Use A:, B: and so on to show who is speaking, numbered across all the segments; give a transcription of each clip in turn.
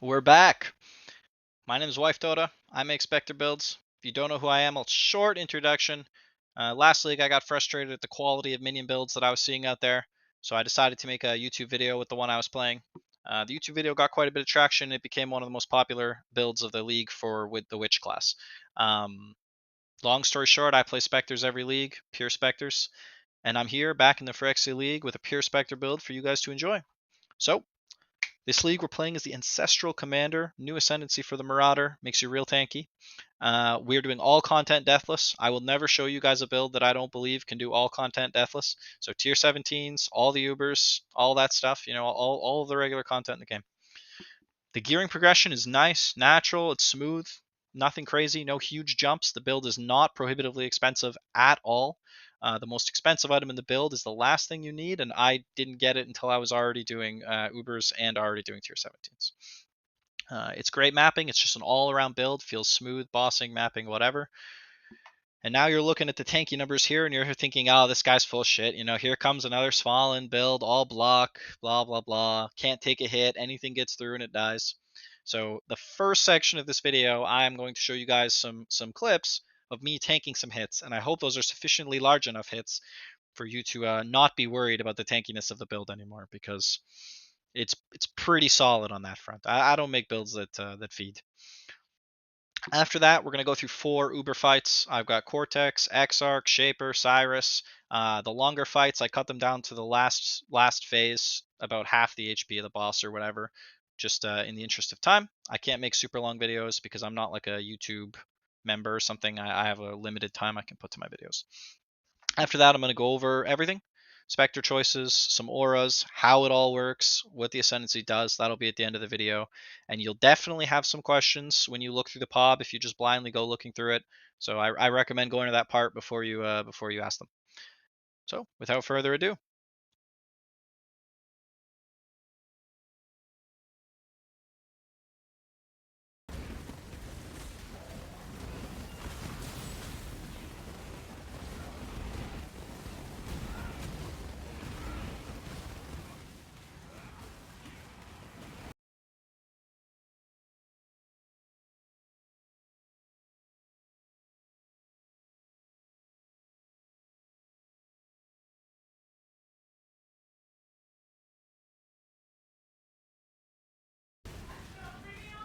A: We're back. My name is Wife Dota. I make Spectre builds. If you don't know who I am, a short introduction. Last league, I got frustrated at the quality of minion builds that I was seeing out there, so I decided to make a YouTube video with the one I was playing. The YouTube video got quite a bit of traction. It became one of the most popular builds of the league with the Witch class. Long story short, I play Spectres every league, pure Spectres, and I'm here back in the Phrecia league with a pure Spectre build for you guys to enjoy. So, this league we're playing is the Ancestral Commander, new Ascendancy for the Marauder, makes you real tanky. We're doing all content deathless. I will never show you guys a build that I don't believe can do all content deathless. So tier 17s, all the Ubers, all that stuff, all of the regular content in the game. The gearing progression is nice, natural, it's smooth, nothing crazy, no huge jumps. The build is not prohibitively expensive at all. The most expensive item in the build is the last thing you need, and I didn't get it until I was already doing Ubers and already doing tier 17s. It's great mapping. It's just an all-around build. Feels smooth, bossing, mapping, whatever. And now you're looking at the tanky numbers here, and you're thinking, oh, this guy's full shit. Here comes another Svalin build, all block, blah, blah, blah. Can't take a hit. Anything gets through and it dies. So the first section of this video, I'm going to show you guys some clips of me tanking some hits, and I hope those are sufficiently large enough hits for you to not be worried about the tankiness of the build anymore, because it's pretty solid on that front. I don't make builds that feed. After that, we're going to go through 4 Uber fights. I've got Cortex, Exarch, Shaper, Sirus. The longer fights, I cut them down to the last phase, about half the HP of the boss or whatever, just in the interest of time. I can't make super long videos because I'm not like a YouTube member or something. I have a limited time I can put to my videos. After that, I'm going to go over everything. Spectre choices, some auras, how it all works, what the Ascendancy does. That'll be at the end of the video. And you'll definitely have some questions when you look through the POB if you just blindly go looking through it. So I recommend going to that part before you ask them. So without further ado.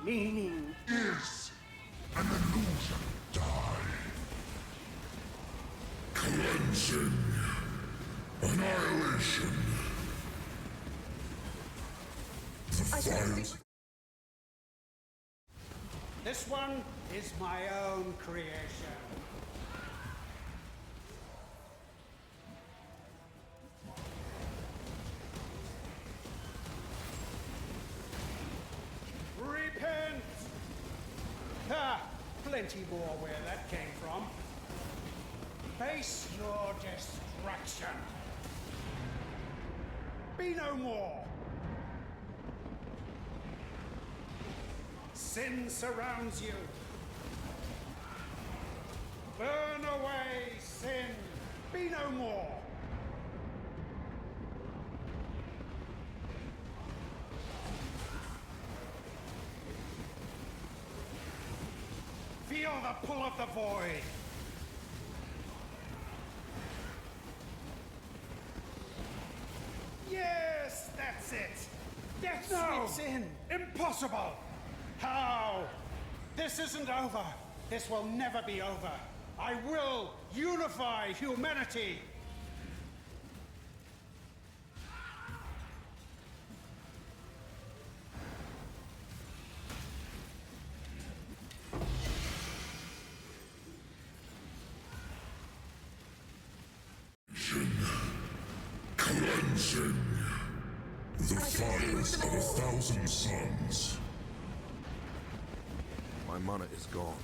B: Meaning
C: is an illusion. Die. Cleansing. Annihilation. The fires.
B: this one is my own creation. Repent! Ha! Plenty more where that came from. Face your destruction. Be no more. Sin surrounds you. Burn away sin. Be no more. Feel the pull of the void. Yes, that's it. Death sweeps in. Impossible. How? This isn't over. This will never be over. I will unify humanity.
C: Cleansing. The fires of 1,000 suns.
D: My mana is gone.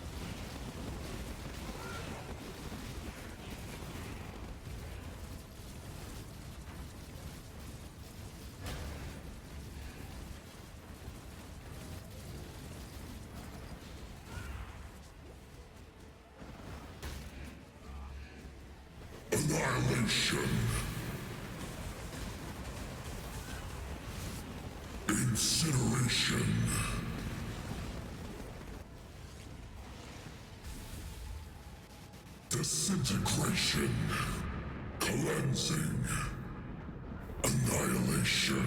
C: Annihilation. Incineration. Disintegration. Cleansing. Annihilation.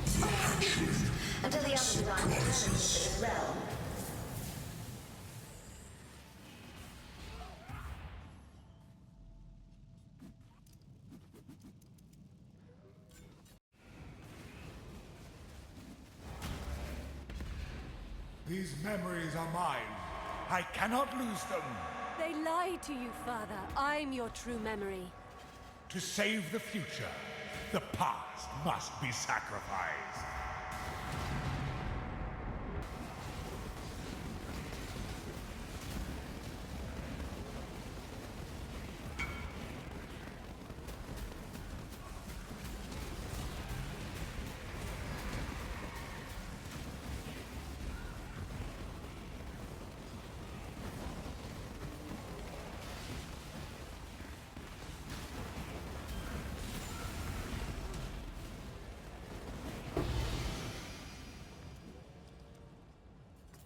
C: The hatchling.
D: Until the Undesign returns to this realm.
B: These memories are mine. I cannot lose them.
E: They lie to you, Father. I'm your true memory.
B: To save the future, the past must be sacrificed.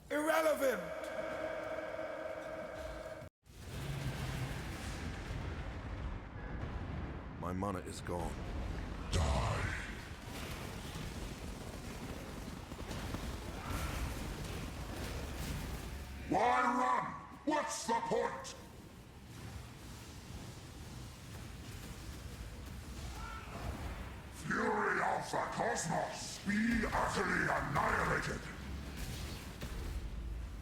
B: Irrelevant!
F: My mana is gone.
C: Die. Why run? What's the point? Fury of the Cosmos, be utterly annihilated.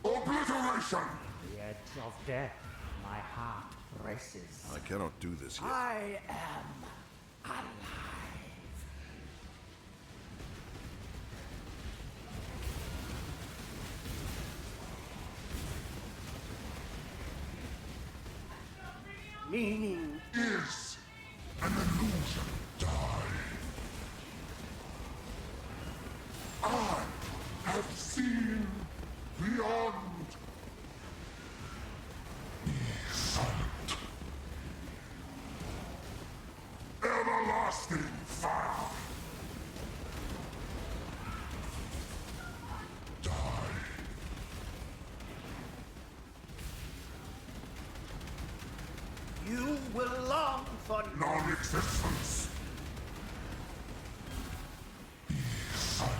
C: Obliteration!
G: The edge of death, my heart races.
F: I cannot do this yet.
G: I am alive. Meaning
C: Is an illusion. Die. I have seen beyond. Be silent. Everlasting fire. Die.
G: you will long for
C: Non-existence. Be silent.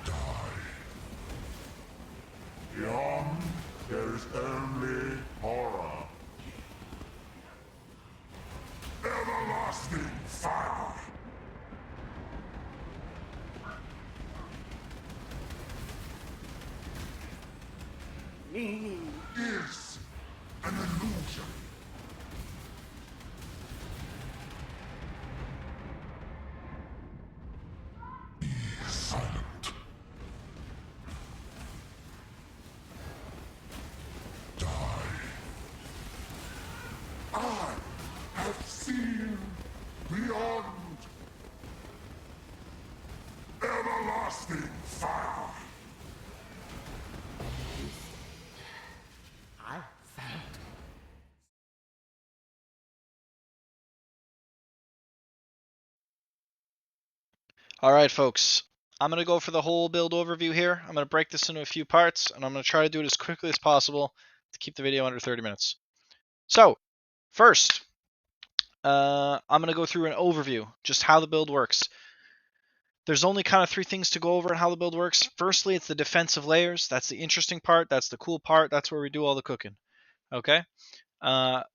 C: Die. Beyond, there is only horror. Everlasting fire.
G: meaning
C: Is an illusion. Be silent. Die. I have seen beyond. Everlasting fire.
G: I found.
A: Alright folks, I'm going to go for the whole build overview here. I'm going to break this into a few parts, and I'm going to try to do it as quickly as possible to keep the video under 30 minutes. So, first, I'm going to go through an overview, just how the build works. There's only kind of three things to go over on how the build works. Firstly, it's the defensive layers. That's the interesting part. That's the cool part. That's where we do all the cooking. Okay?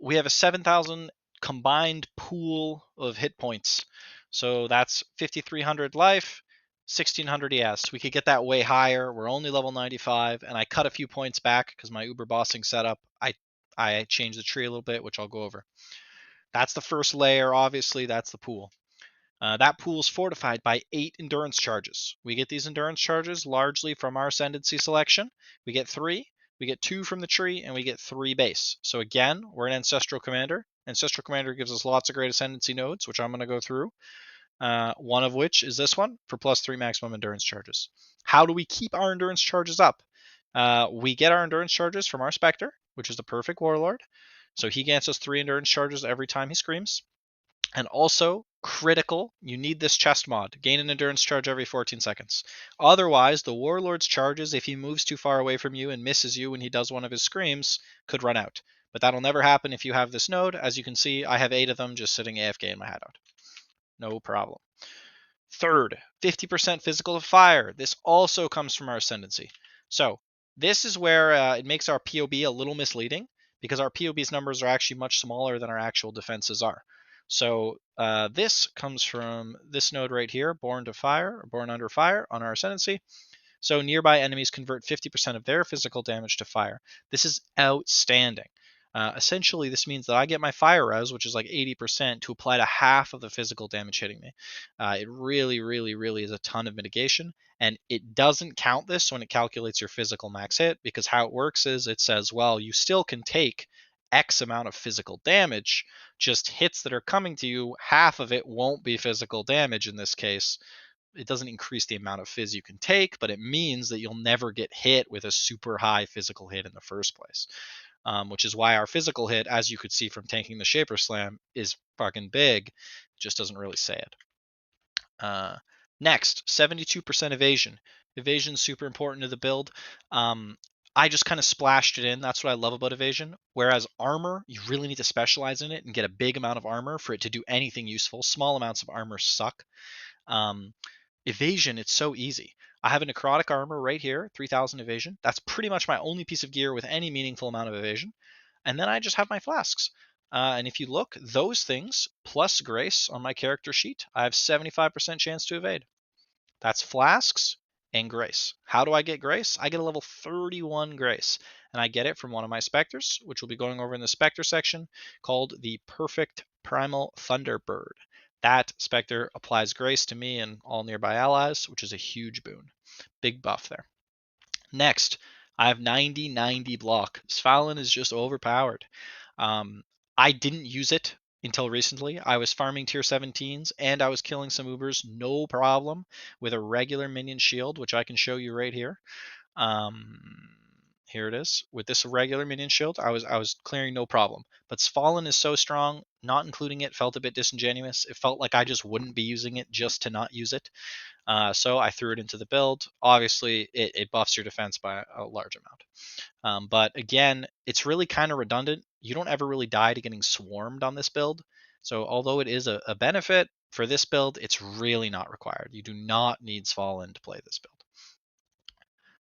A: We have a 7,000 combined pool of hit points. So that's 5,300 life, 1,600 ES. We could get that way higher. We're only level 95, and I cut a few points back because my Uber bossing setup, I changed the tree a little bit, which I'll go over. That's the first layer, obviously. That's the pool. That pool is fortified by 8 endurance charges. We get these endurance charges largely from our Ascendancy selection. We get 3, we get 2 from the tree, and we get 3 base. So again, we're an Ancestral Commander. Ancestral Commander gives us lots of great Ascendancy nodes, which I'm going to go through. One of which is this one for +3 maximum endurance charges. How do we keep our endurance charges up? We get our endurance charges from our Spectre, which is the perfect warlord. So he grants us 3 endurance charges every time he screams. And also, Critical, you need this chest mod. Gain an endurance charge every 14 seconds. Otherwise, the Warlord's charges, if he moves too far away from you and misses you when he does one of his screams, could run out. But that'll never happen if you have this node. As you can see, I have 8 of them just sitting AFK in my hideout. No problem. Third, 50% physical fire. This also comes from our Ascendancy. So this is where it makes our POB a little misleading, because our POB's numbers are actually much smaller than our actual defenses are. So this comes from this node right here, Born Under Fire on our Ascendancy. So nearby enemies convert 50% of their physical damage to fire. This is outstanding. Essentially, this means that I get my fire res, which is like 80%, to apply to half of the physical damage hitting me. It really, really, really is a ton of mitigation, and it doesn't count this when it calculates your physical max hit, because how it works is it says, well, you still can take X amount of physical damage, just hits that are coming to you, half of it won't be physical damage in this case. It doesn't increase the amount of fizz you can take, but it means that you'll never get hit with a super high physical hit in the first place. Which is why our physical hit, as you could see from tanking the Shaper Slam, is fucking big. It just doesn't really say it. Next, 72% evasion. Evasion's super important to the build. I just kind of splashed it in. That's what I love about evasion. Whereas armor, you really need to specialize in it and get a big amount of armor for it to do anything useful. Small amounts of armor suck. Evasion, it's so easy. I have a necrotic armor right here, 3000 evasion. That's pretty much my only piece of gear with any meaningful amount of evasion. And then I just have my flasks. And if you look, those things plus grace on my character sheet, I have 75% chance to evade. That's flasks and grace. How do I get grace? I get a level 31 grace. And I get it from one of my specters, which we'll be going over in the specter section, called the Perfect Primal Thunderbird. That specter applies grace to me and all nearby allies, which is a huge boon. Big buff there. Next, I have 90-90 block. Svalin is just overpowered. I didn't use it until recently. I was farming tier 17s and I was killing some Ubers no problem with a regular minion shield, which I can show you right here. Here it is. With this regular minion shield, I was clearing no problem. But Svalin is so strong, not including it felt a bit disingenuous. It felt like I just wouldn't be using it just to not use it. So I threw it into the build. Obviously, it buffs your defense by a large amount. But again, it's really kind of redundant. You don't ever really die to getting swarmed on this build. So although it is a benefit, for this build, it's really not required. You do not need Svalin to play this build.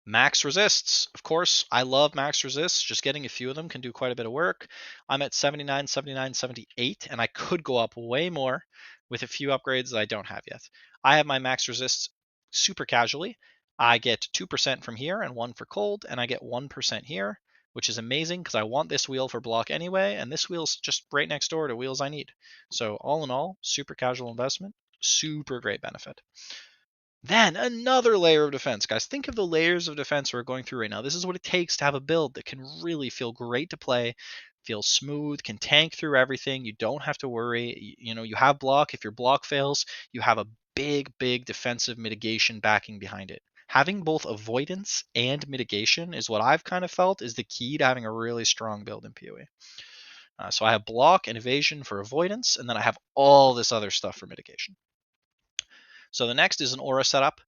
A: Max resists. Of course, I love max resists. Just getting a few of them can do quite a bit of work. I'm at 79, 79, 78, and I could go up way more with a few upgrades that I don't have yet. I have my max resists super casually. I get 2% from here and 1 for cold, and I get 1% here, which is amazing because I want this wheel for block anyway, and this wheel's just right next door to wheels I need. So all in all, super casual investment, super great benefit. Then another layer of defense. Guys, think of the layers of defense we're going through right now. This is what it takes to have a build that can really feel great to play, feel smooth, can tank through everything. You don't have to worry. You have block. If your block fails, you have a big, big defensive mitigation backing behind it. Having both avoidance and mitigation is what I've kind of felt is the key to having a really strong build in PoE. So I have block and evasion for avoidance, and then I have all this other stuff for mitigation. So the next is an aura setup.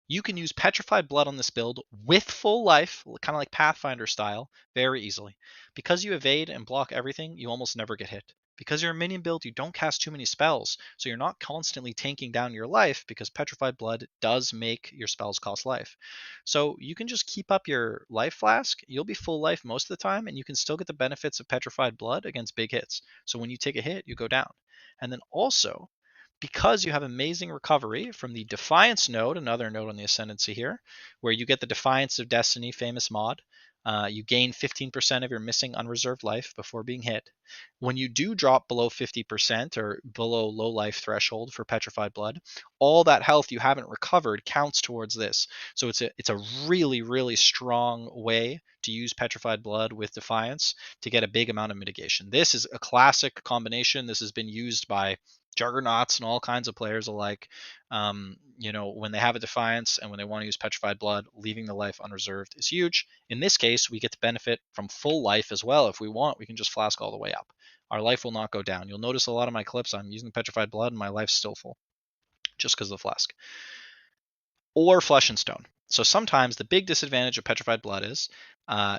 A: You can use Petrified Blood on this build with full life, kind of like Pathfinder style, very easily. Because you evade and block everything, you almost never get hit. Because you're a minion build, you don't cast too many spells, so you're not constantly tanking down your life because Petrified Blood does make your spells cost life. So you can just keep up your life flask, you'll be full life most of the time, and you can still get the benefits of Petrified Blood against big hits. So when you take a hit, you go down. And then also, because you have amazing recovery from the Defiance node, another node on the Ascendancy here, where you get the Defiance of Destiny famous mod. You gain 15% of your missing unreserved life before being hit. When you do drop below 50% or below low life threshold for Petrified Blood, all that health you haven't recovered counts towards this. So it's a really, really strong way to use Petrified Blood with Defiance to get a big amount of mitigation. This is a classic combination. This has been used by Juggernauts and all kinds of players alike, when they have a Defiance and when they want to use Petrified Blood, leaving the life unreserved is huge. In this case, we get to benefit from full life as well. If we want, we can just flask all the way up. Our life will not go down. You'll notice a lot of my clips, I'm using Petrified Blood and my life's still full, just because of the flask. Or Flesh and Stone. So sometimes the big disadvantage of Petrified Blood is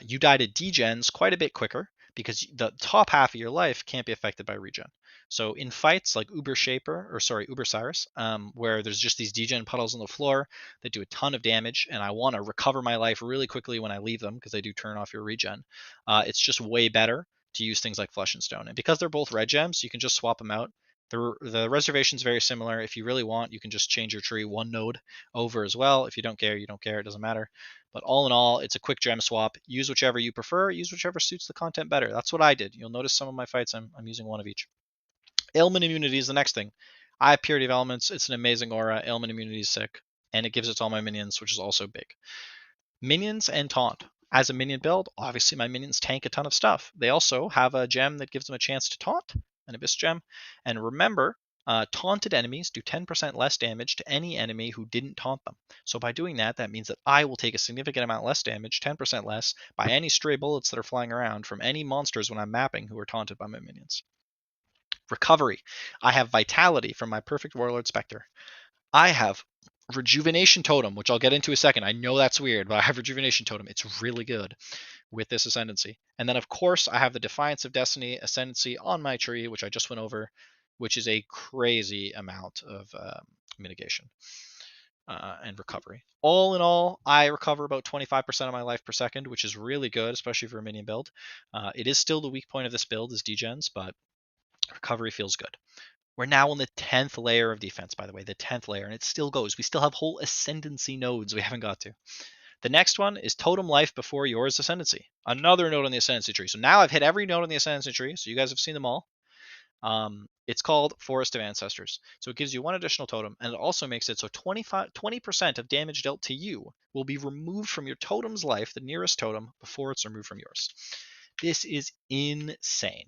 A: you die to degens quite a bit quicker, because the top half of your life can't be affected by regen. So in fights like Uber Sirus, where there's just these degen puddles on the floor that do a ton of damage, and I want to recover my life really quickly when I leave them because they do turn off your regen, it's just way better to use things like Flesh and Stone. And because they're both red gems, you can just swap them out. The reservation is very similar. If you really want, you can just change your tree one node over as well. If you don't care, you don't care. It doesn't matter. But all in all, it's a quick gem swap. Use whichever you prefer. Use whichever suits the content better. That's what I did. You'll notice some of my fights, I'm using one of each. Ailment immunity is the next thing. I have Purity of Elements. It's an amazing aura. Ailment immunity is sick. And it gives it to all my minions, which is also big. Minions and Taunt. As a minion build, obviously my minions tank a ton of stuff. They also have a gem that gives them a chance to taunt, an Abyss gem. And remember, taunted enemies do 10% less damage to any enemy who didn't taunt them. So by doing that, that means that I will take a significant amount less damage, 10% less, by any stray bullets that are flying around from any monsters when I'm mapping who are taunted by my minions. Recovery. I have Vitality from my Perfect Warlord Spectre. I have Rejuvenation Totem, which I'll get into a second. I know that's weird, but I have Rejuvenation Totem. It's really good with this Ascendancy. And then, of course, I have the Defiance of Destiny Ascendancy on my tree, which I just went over, which is a crazy amount of mitigation and recovery. All in all, I recover about 25% of my life per second, which is really good, especially for a minion build. It is still the weak point of this build is degens, but recovery feels good. We're now on the 10th layer of defense, by the way, the 10th layer, and it still goes. We still have whole Ascendancy nodes we haven't got to. The next one is Totem Life before yours Ascendancy. Another node on the Ascendancy tree. So now I've hit every node on the Ascendancy tree, so you guys have seen them all. It's called Forest of Ancestors. So it gives you one additional totem, and it also makes it so 20% of damage dealt to you will be removed from your totem's life, the nearest totem, before it's removed from yours. This is insane.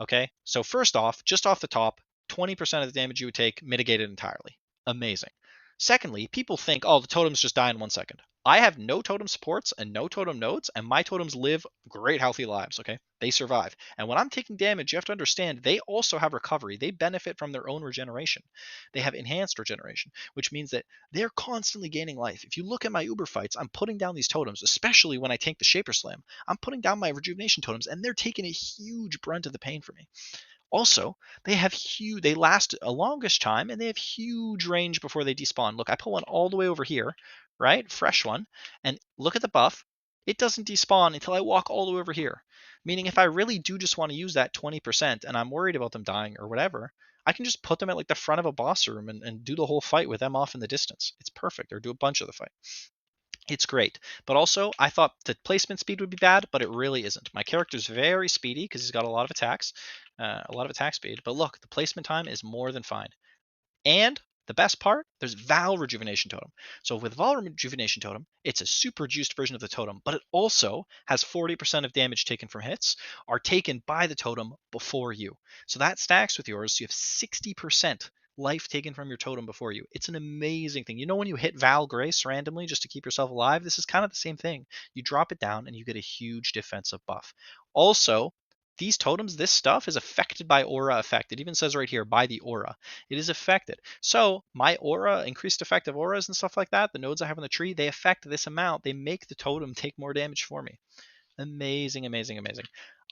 A: Okay, so first off, just off the top, 20% of the damage you would take mitigated entirely. Amazing. Secondly, people think, oh, the totems just die in 1 second. I have no totem supports and no totem nodes, and my totems live great, healthy lives, okay? They survive. And when I'm taking damage, you have to understand they also have recovery. They benefit from their own regeneration. They have enhanced regeneration, which means that they're constantly gaining life. If you look at my Uber fights, I'm putting down these totems, especially when I tank the Shaper Slam. I'm putting down my Rejuvenation Totems, and they're taking a huge brunt of the pain for me. Also, they last a longish time, and they have huge range before they despawn. Look, I put one all the way over here, right? Fresh one. And look at the buff. It doesn't despawn until I walk all the way over here. Meaning if I really do just want to use that 20% and I'm worried about them dying or whatever, I can just put them at like the front of a boss room and do the whole fight with them off in the distance. It's perfect. Or do a bunch of the fight. It's great. But also, I thought the placement speed would be bad, but it really isn't. My character's very speedy because he's got a lot of attacks, a lot of attack speed. But look, the placement time is more than fine. And the best part, there's Val Rejuvenation Totem. So with Val Rejuvenation Totem, it's a super juiced version of the totem, but it also has 40% of damage taken from hits are taken by the totem before you. So that stacks with yours, so you have 60% life taken from your totem before you. It's an amazing thing. You know when you hit Val Grace randomly just to keep yourself alive? This is kind of the same thing. You drop it down and you get a huge defensive buff. Also, these totems, this stuff is affected by aura effect. It even says right here, by the aura. It is affected. So my aura, increased effective auras and stuff like that, the nodes I have on the tree, they affect this amount. They make the totem take more damage for me. Amazing, amazing, amazing.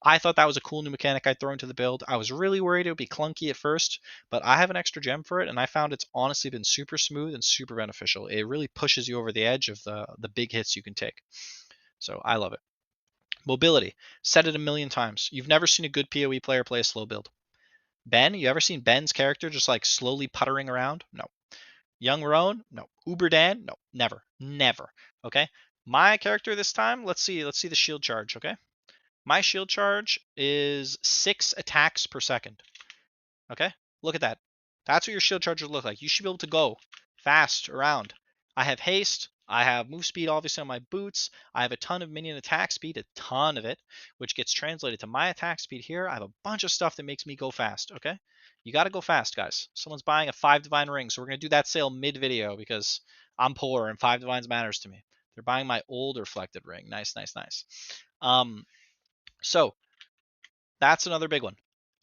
A: I thought that was a cool new mechanic I'd throw into the build. I was really worried it would be clunky at first, but I have an extra gem for it, and I found it's honestly been super smooth and super beneficial. It really pushes you over the edge of the big hits you can take. So I love it. Mobility. Said it a million times. You've never seen a good PoE player play a slow build. Ben, you ever seen Ben's character just like slowly puttering around? No. Young Roan? No. Uber Dan? No. Never. Never. Okay? My character this time, let's see the shield charge, okay? My shield charge is 6 attacks per second. Okay? Look at that. That's what your shield charge would look like. You should be able to go fast around. I have haste. I have move speed, obviously, on my boots. I have a ton of minion attack speed, a ton of it, which gets translated to my attack speed here. I have a bunch of stuff that makes me go fast, okay? You got to go fast, guys. Someone's buying a 5 Divine ring, so we're going to do that sale mid-video because I'm poor and 5 Divines matters to me. They're buying my old reflected ring. Nice, nice, nice. So that's another big one.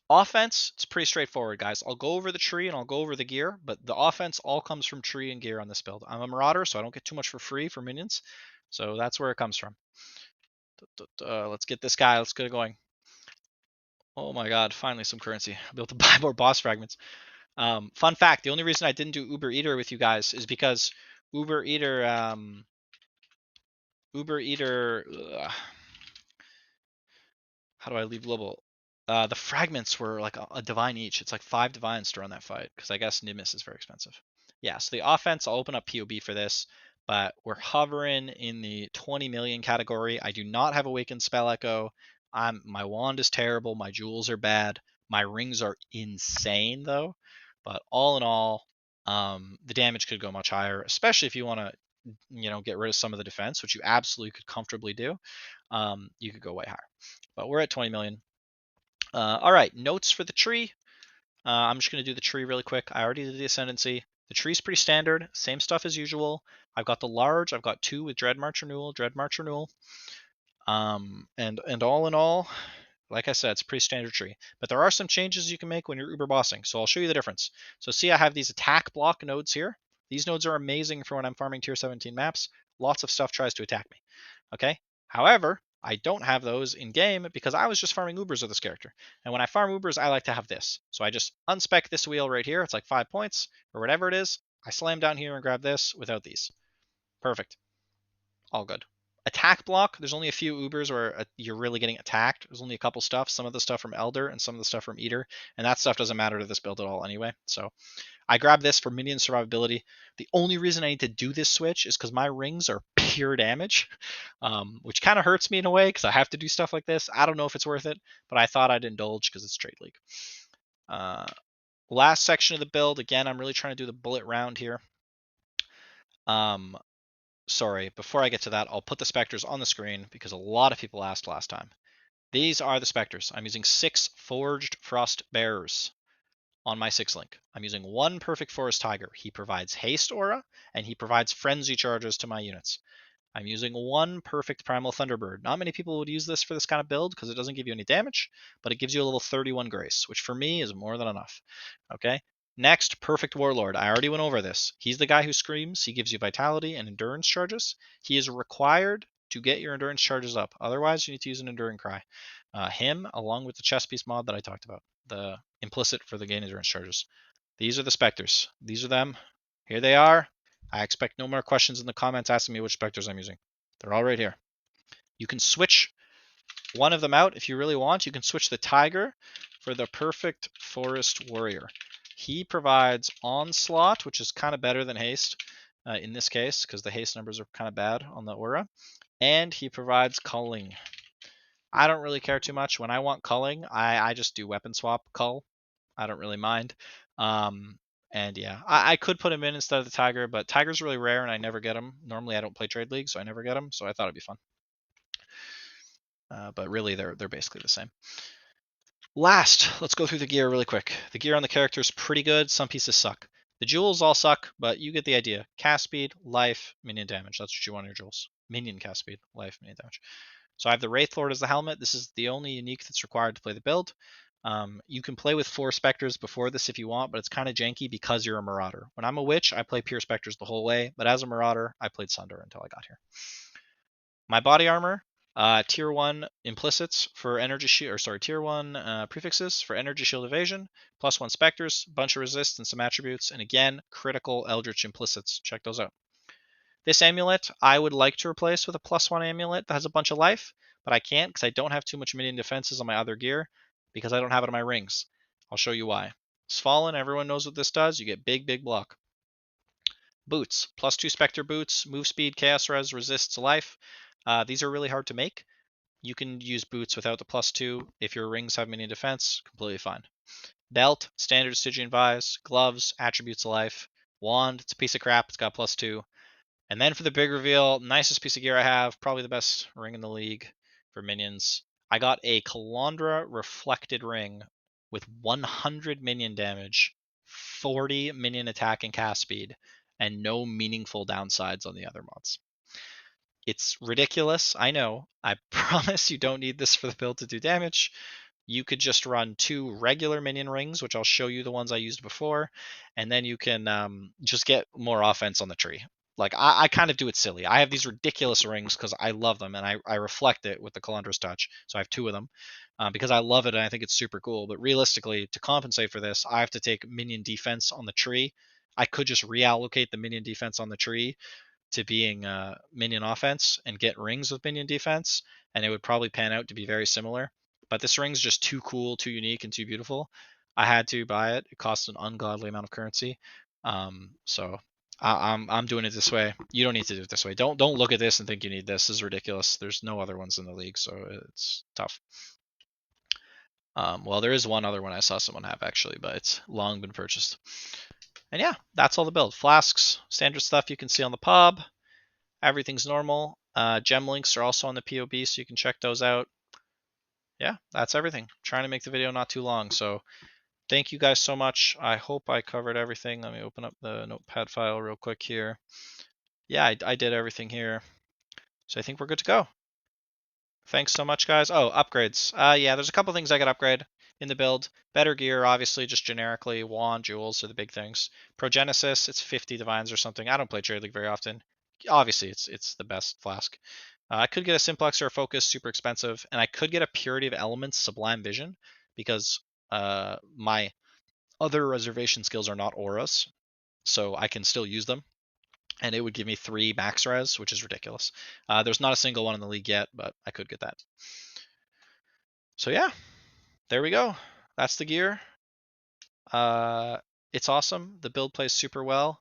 A: Offense, it's pretty straightforward, guys. I'll go over the tree and I'll go over the gear, but the offense all comes from tree and gear on this build. I'm a Marauder, so I don't get too much for free for minions. So that's where it comes from. Let's get this guy. Let's get it going. Oh my god, finally some currency. I'll be able to buy more boss fragments. Fun fact, the only reason I didn't do Uber Eater with you guys is because Uber Eater, how do I leave global? The fragments were like a divine each. It's like 5 divines to run that fight because I guess Nimbus is very expensive. Yeah, so the offense, I'll open up POB for this, but we're hovering in the 20 million category. I do not have Awakened Spell Echo. My wand is terrible. My jewels are bad. My rings are insane though. But all in all, the damage could go much higher, especially if you want to, get rid of some of the defense, which you absolutely could comfortably do. You could go way higher. But we're at 20 million. All right, notes for the tree. I'm just going to do the tree really quick. I already did the Ascendancy. The tree's pretty standard, same stuff as usual. I've got the large. I've got 2 with Dread March Renewal, and all in all, like I said, it's a pretty standard tree. But there are some changes you can make when you're Uber bossing, so I'll show you the difference. So see, I have these attack block nodes here. These nodes are amazing for when I'm farming tier 17 maps. Lots of stuff tries to attack me. Okay? However, I don't have those in game because I was just farming Ubers with this character. And when I farm Ubers, I like to have this. So I just unspec this wheel right here. It's like 5 points or whatever it is. I slam down here and grab this without these. Perfect. All good. Attack block, there's only a few Ubers where you're really getting attacked. There's only a couple stuff, some of the stuff from Elder and some of the stuff from Eater, and that stuff doesn't matter to this build at all anyway. So I grab this for minion survivability. The only reason I need to do this switch is because my rings are pure damage, which kind of hurts me in a way because I have to do stuff like this. I don't know if it's worth it, but I thought I'd indulge because it's Trade League. Last section of the build, again, I'm really trying to do the bullet round here. Sorry, before I get to that, I'll put the Spectres on the screen because a lot of people asked last time. These are the Spectres. I'm using 6 Forged Frost Bearers on my 6-link. I'm using 1 Perfect Forest Tiger. He provides haste aura, and he provides frenzy charges to my units. I'm using 1 Perfect Primal Thunderbird. Not many people would use this for this kind of build because it doesn't give you any damage, but it gives you a level 31 Grace, which for me is more than enough. Okay? Next, Perfect Warlord. I already went over this. He's the guy who screams. He gives you vitality and endurance charges. He is required to get your endurance charges up. Otherwise, you need to use an enduring cry. Him, along with the chess piece mod that I talked about, the implicit for the gain endurance charges. These are the Spectres. These are them. Here they are. I expect no more questions in the comments asking me which Spectres I'm using. They're all right here. You can switch one of them out if you really want. You can switch the Tiger for the Perfect Forest Warrior. He provides Onslaught, which is kind of better than Haste in this case, because the Haste numbers are kind of bad on the aura. And he provides Culling. I don't really care too much. When I want Culling, I just do Weapon Swap Cull. I don't really mind. And yeah, I could put him in instead of the Tiger, but Tiger's really rare and I never get him. Normally I don't play Trade League, so I never get him, so I thought it'd be fun. But really, they're basically the same. Last, let's go through the gear really quick. The gear on the character is pretty good. Some pieces suck. The jewels all suck, but you get the idea. Cast speed, life, minion damage. That's what you want in your jewels. Minion cast speed, life, minion damage. So I have the Wraith Lord as the helmet. This is the only unique that's required to play the build. You can play with 4 Spectres before this if you want, but it's kind of janky because you're a Marauder. When I'm a Witch, I play pure Spectres the whole way, but as a Marauder, I played Sunder until I got here. My body armor, tier 1 implicits for energy shield, or sorry, tier 1 prefixes for energy shield evasion, +1 Spectres, bunch of resist and some attributes, and again, critical Eldritch implicits. Check those out. This amulet I would like to replace with a +1 amulet that has a bunch of life, but I can't because I don't have too much minion defenses on my other gear because I don't have it on my rings. I'll show you why. Fallen, everyone knows what this does. You get big block. Boots, +2 Spectre boots, move speed, chaos res, resists life. These are really hard to make. You can use boots without the +2. If your rings have minion defense, completely fine. Belt, standard Stygian vise, gloves, attributes of life. Wand, it's a piece of crap, it's got +2. And then for the big reveal, nicest piece of gear I have, probably the best ring in the league for minions. I got a Calandra reflected ring with 100 minion damage, 40 minion attack and cast speed, and no meaningful downsides on the other mods. It's ridiculous, I know. I promise you don't need this for the build to do damage. You could just run 2 regular minion rings, which I'll show you the ones I used before, and then you can just get more offense on the tree. Like, I kind of do it silly. I have these ridiculous rings because I love them, and I reflect it with the Calandra's Touch. So I have 2 of them because I love it and I think it's super cool. But realistically, to compensate for this, I have to take minion defense on the tree. I could just reallocate the minion defense on the tree to being minion offense and get rings with minion defense, and it would probably pan out to be very similar. But this ring's just too cool, too unique, and too beautiful. I had to buy it. It cost an ungodly amount of currency. So I'm doing it this way. You don't need to do it this way. Don't look at this and think you need this. This is ridiculous. There's no other ones in the league, so it's tough. Well, there is one other one I saw someone have actually, but it's long been purchased. And yeah, that's all the build. Flasks, standard stuff you can see on the pub. Everything's normal. Gem links are also on the POB, so you can check those out. Yeah, that's everything. I'm trying to make the video not too long, so thank you guys so much. I hope I covered everything. Let me open up the notepad file real quick here. Yeah, I did everything here. So I think we're good to go. Thanks so much, guys. Oh, upgrades. Yeah, there's a couple things I could upgrade in the build. Better gear, obviously, just generically. Wand, jewels are the big things. Progenesis, it's 50 divines or something. I don't play Trade League very often. Obviously, it's the best flask. I could get a Simplex or a Focus, super expensive. And I could get a Purity of Elements, Sublime Vision, because my other reservation skills are not auras, so I can still use them. And it would give me 3 max res, which is ridiculous. There's not a single one in the league yet, but I could get that. So yeah, there we go. That's the gear. It's awesome. The build plays super well.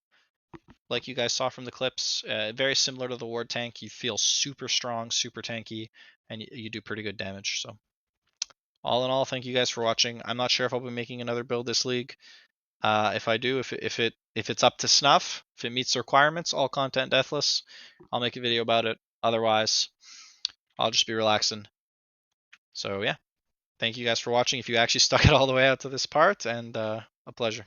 A: Like you guys saw from the clips, very similar to the Ward tank. You feel super strong, super tanky, and you do pretty good damage. So all in all, thank you guys for watching. I'm not sure if I'll be making another build this league. If I do, if it's up to snuff, if it meets the requirements, all content deathless, I'll make a video about it. Otherwise, I'll just be relaxing. So yeah, thank you guys for watching. If you actually stuck it all the way out to this part, and a pleasure.